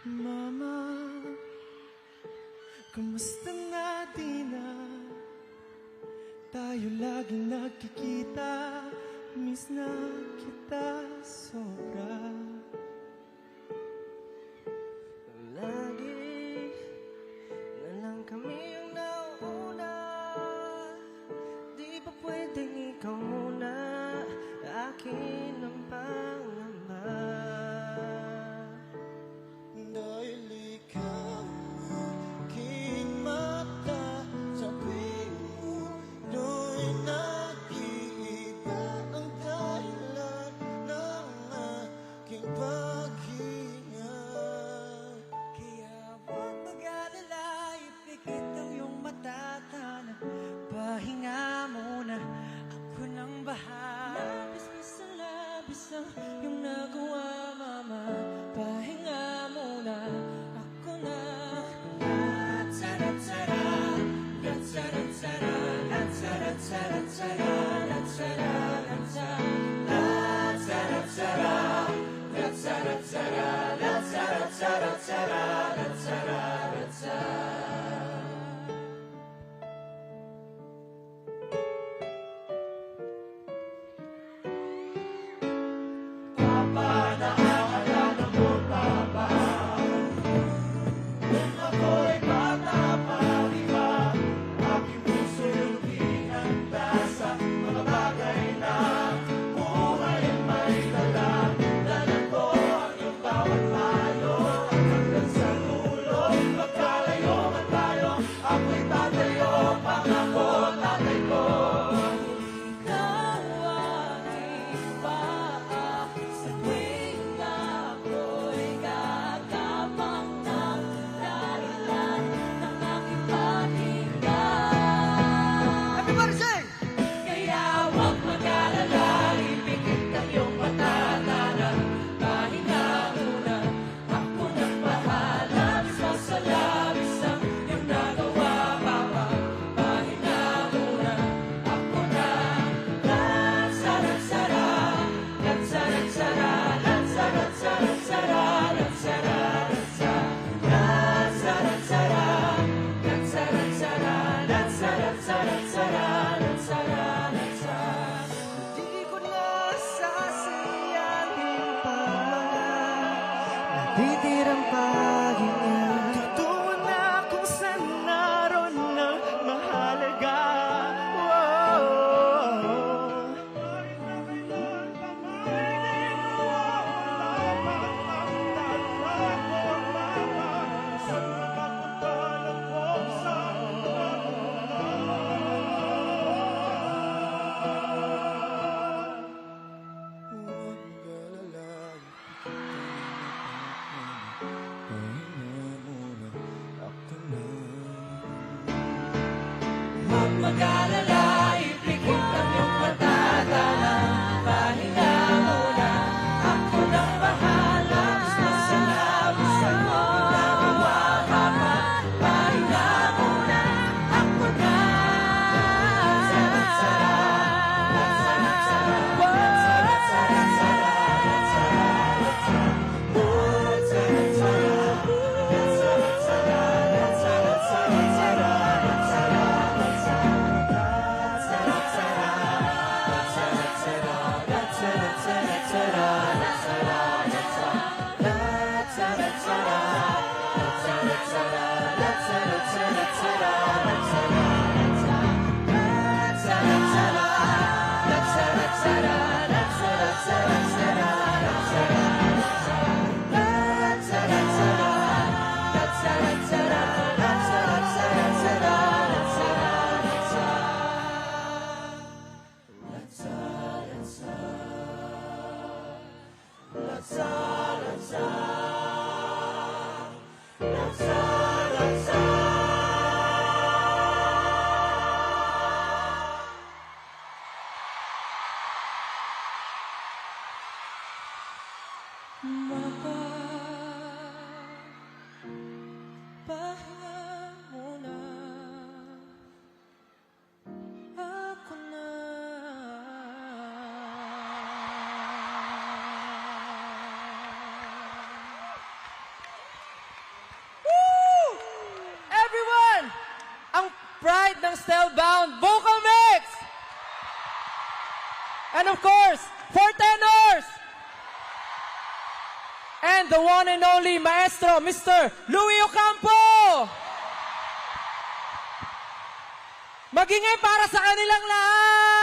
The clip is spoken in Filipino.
Mama, kamusta na di na tayo laging nagkikita? Miss na kita sobra. Lagi na lang kami yung nauuna. Di ba pwedeng ikaw muna? Akin ang pangamba. Dahil ikaw aking mata, sa tuwing mulo'y nag-iiba ang dahilan ng aking paghinga. Kaya huwag mag-alala, ipikit ang iyong mata, tana, pahinga muna, ako nang bahala. Labis ang labis ang iyong nagawa, mama, pahinga muna, ako na. Latsara-tsara, latsara-tsara, latsara-tsara, latsara-tsara, latsara-tsara, latsara-tsara, latsara-tsara, latsara-tsara. Titirang pahinga, tutungo na kung saan naroon ng mahalaga. Huwag mag-alala, ipikit ang iyong mata, tana, pahinga muna, ako nang bahala. Labis na sa labis ang iyong nagawa, mama, pahinga muna, ako na. pride ng Stellbound, Vocal Mix! And of course, for tenors! And the one and only maestro, Mr. Louie Ocampo! Magingay para sa kanilang lahat!